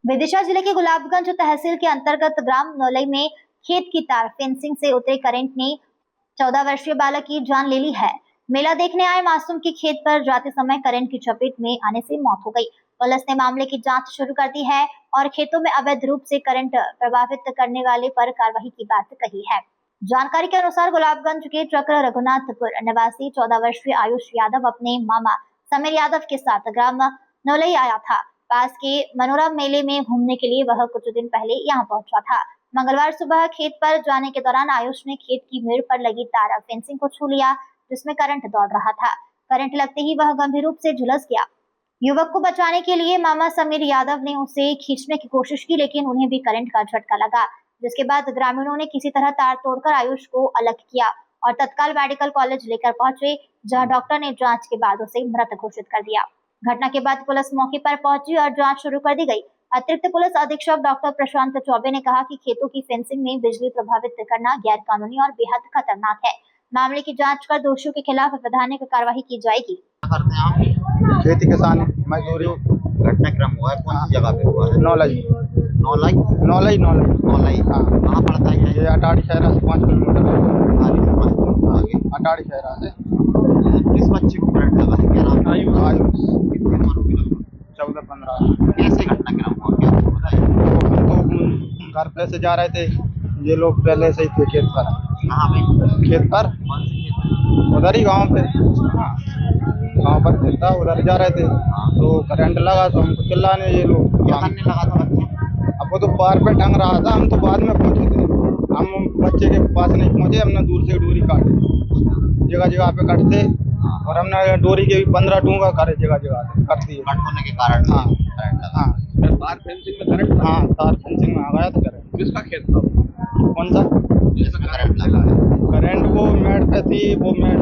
विदिशा जिले के गुलाबगंज तहसील के अंतर्गत ग्राम नौलई में खेत की तार फेंसिंग से उतरे करंट ने 14 वर्षीय बालक की जान ले ली है। मेला देखने आए मासूम की खेत पर जाते समय करंट की चपेट में आने से मौत हो गई। पुलिस ने मामले की जांच शुरू कर दी है और खेतों में अवैध रूप से करंट प्रभावित करने वाले पर कार्रवाई की बात कही है। जानकारी के अनुसार गुलाबगंज के चक्र रघुनाथपुर निवासी 14 वर्षीय आयुष यादव अपने मामा समीर यादव के साथ ग्राम नौलई आया था। पास के मनोरम मेले में घूमने के लिए वह कुछ दिन पहले यहाँ पहुंचा था। मंगलवार सुबह खेत पर जाने के दौरान आयुष ने खेत की मेड़ पर लगी तार फेंसिंग को छू लिया, जिसमें करंट दौड़ रहा था। करंट लगते ही वह गंभीर रूप से झुलस गया। युवक को बचाने के लिए मामा समीर यादव ने उसे खींचने की कोशिश की, लेकिन उन्हें भी करंट का झटका लगा, जिसके बाद ग्रामीणों ने किसी तरह तार तोड़कर आयुष को अलग किया और तत्काल मेडिकल कॉलेज लेकर पहुंचे, जहां डॉक्टर ने जांच के बाद उसे मृत घोषित कर दिया। घटना के बाद पुलिस मौके पर पहुंची और जांच शुरू कर दी गई। अतिरिक्त पुलिस अधीक्षक डॉक्टर प्रशांत चौबे ने कहा कि खेतों की फेंसिंग में बिजली प्रभावित करना गैर कानूनी और बेहद खतरनाक है। मामले की जांच कर दोषियों के खिलाफ वैधानिक कार्रवाई की जाएगी। खेती किसान मजदूरी। घटनाक्रम हुआ है, कौन सी जगह पे हुआ है? नौलई नौलई नौलई नौलई नौलई। हाँ, कहाँ पड़ता है ये अटारी शहरा से 5 किलोमीटर आगे? अटारी शहरा से। किस बच्चे को करंट लगा है? क्या नाम है? आयुष कितनी उम्र की लगी? 14-15। कैसे घटनाक्रम हुआ, क्या आपको बताइए? हम तो घर पे से जा रहे थे, ये लोग पहले से ही थे खेत पर। कहाँ पे? खेत पर कौन से खेत? उधर ही गाँव पे, गाँव पर खेत था, उधर जा रहे थे तो करंट लगा तो हमको चिल्लाने ये लोग। क्या करने लगा था बच्चे? अब वो तो पार पे टंग रहा था, हम तो बाद में पहुंचे थे। हम बच्चे के पास नहीं पहुंचे, हमने दूर से डोरी काटी, जगह जगह पे कटते और हमने डोरी के भी 15 डूंगा करे जगह जगह कट दिए। कट होने के कारण हाँ करंट लगा। हाँ तार फेंसिंग में करंट लगा। हाँ, तार फेंसिंग में आ गया था करंट। किसका खेत था? कौन सा जिसमें करंट लगा है? करंट? वो मेड़ पे थी, वो मेड़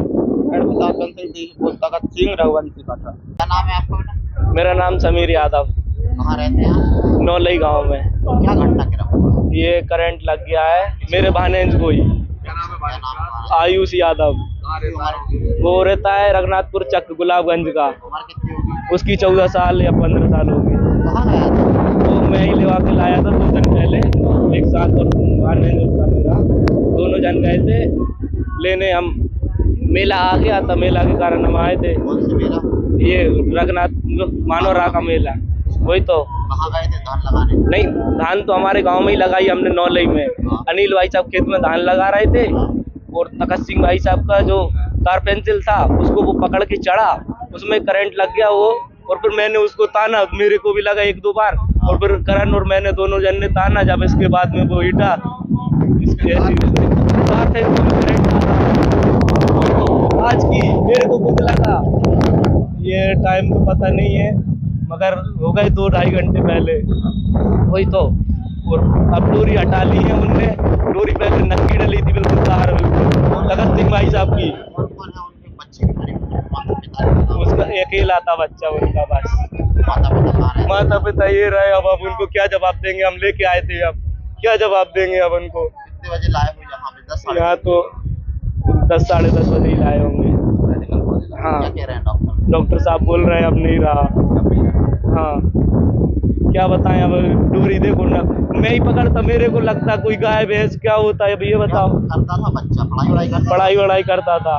पे तार फेंसिंग थी, वो तखत सिंह रघुवंशी का था। क्या नाम है आपका बेटा? मेरा नाम समीर यादव, कहाँ रहते हैं आप? नौलई गांव में। क्या घटनाक्रम हुआ? ये करंट लग गया है मेरे भानेज को ही, क्या नाम है? आयुष यादव। कितनी उम्र? वो रहता है रघुनाथपुर चक गुलाबगंज का। उम्र कितनी होगी? उसकी 14 साल या 15 साल होगी। कहाँ गया था? तो मैं ही लेवा के लाया था 2 दिन पहले, एक साथ और भानेज था मेरा, दोनों जन गए थे लेने। हम मेला आ गया था, मेला के कारण हम आए थे। कौन से मेला? ये रघुनाथ मानोरा का मेला, वही तो। कहाँ गए थे धान लगाने? नहीं, धान तो हमारे गांव में ही लगाई हमने नौलई में। अनिल भाई साहब खेत में धान लगा रहे थे और तखत सिंह भाई साहब का जो तार पेंसिल था उसको वो पकड़ के चढ़ा, उसमें करंट लग गया वो, और फिर मैंने उसको ताना, मेरे को भी लगा 1-2 बार, और फिर करण और मैंने दोनों जन ने ताना। जब इसके बाद में वो हिटा, इसके तार पेंसिल में करंट आज की मेरे को खुद लगा। ये टाइम तो पता नहीं है, मगर हो गए 2-2.5 घंटे पहले, वही तो। और अब डोरी हटा ली है उनने, डोरी पहले नंगी डली थी बिल्कुल तार, तखत सिंह भाई साहब की। कौन है उनके बच्चे के माता-पिता? उसका अकेला था बच्चा उनका बस। माता-पिता कहाँ रहते हैं? माता पिता ये रहे, अब उनको क्या जवाब देंगे? हम लेके आए थे, अब क्या जवाब देंगे अब उनको? कितने बजे लाए हो यहाँ पे? 10 यहाँ तो 10 साढ़े 10 बजे ही लाए होंगे। Medical college. हाँ। क्या कह रहे हैं डॉक्टर? डॉक्टर साहब बोल रहे हैं अब नहीं रहा। हाँ, क्या बताएं अब, डोरी देखो ना, मैं ही पकड़ता, मेरे को लगता कोई गाय भैंस क्या होता है, अब ये बताओ। करता था बच्चा? पढ़ाई करता था? पढ़ाई करता था,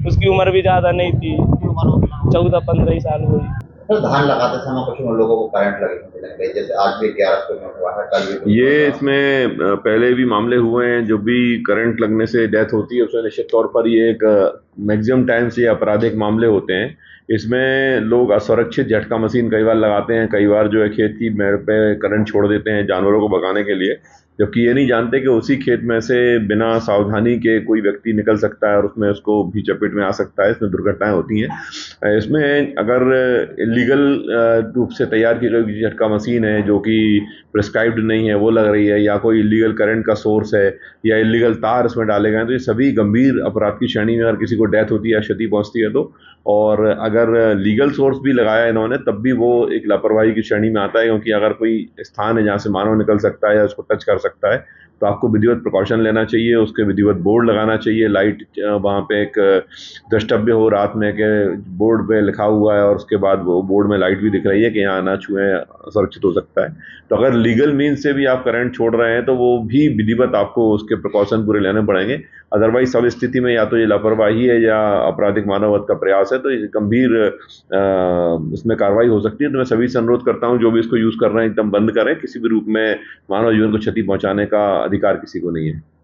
उसकी उम्र भी ज्यादा नहीं थी, कितनी उम्र होगी? 14-15 ही साल हुई। तो धान लगाते समय कुछ लोगों को करंट लग गई, जैसे आज भी 11 में हुआ है, कल भी ये इसमें पहले भी मामले हुए हैं। जो भी करंट लगने से डेथ होती है उसमें निश्चित तौर पर ये एक मैक्सिमम टाइम से आपराधिक मामले होते हैं। इसमें लोग असुरक्षित झटका मशीन कई बार लगाते हैं, कई बार जो है खेत की मेड़ पे करंट छोड़ देते हैं जानवरों को भगाने के लिए, जबकि ये नहीं जानते कि उसी खेत में से बिना सावधानी के कोई व्यक्ति निकल सकता है और उसमें उसको भी चपेट में आ सकता है। इसमें दुर्घटनाएं होती हैं। इसमें अगर इलीगल रूप से तैयार की गई झटका मशीन है जो कि प्रिस्क्राइब्ड नहीं है वो लग रही है, या कोई इलीगल करंट का सोर्स है, या इलीगल तार इसमें डाले गए हैं, तो ये सभी गंभीर अपराध की श्रेणी में अगर किसी को डेथ होती है या क्षति पहुंचती है तो। और अगर लीगल सोर्स भी लगाया इन्होंने तब भी वो एक लापरवाही की श्रेणी में आता है, क्योंकि अगर कोई स्थान है जहाँ से मानव निकल सकता है या उसको टच कर सकता है तो आपको विधिवत प्रिकॉशन लेना चाहिए, उसके विधिवत बोर्ड लगाना चाहिए, लाइट वहाँ पे एक द्रष्टव्य हो रात में कि बोर्ड पे लिखा हुआ है और उसके बाद वो बोर्ड में लाइट भी दिख रही है कि यहाँ ना छुएं, सुरक्षित हो सकता है। तो अगर लीगल मीन्स से भी आप करंट छोड़ रहे हैं तो वो भी विधिवत आपको उसके प्रिकॉशन पूरे लेने पड़ेंगे। अदरवाइज सब स्थिति में या तो ये लापरवाही है या आपराधिक मानववध का प्रयास है, तो ये गंभीर इसमें कार्रवाई हो सकती है। तो मैं सभी से अनुरोध करता हूँ जो भी इसको यूज़ कर रहे हैं एकदम बंद करें। किसी भी रूप में मानव जीवन को क्षति पहुंचाने का अधिकार किसी को नहीं है।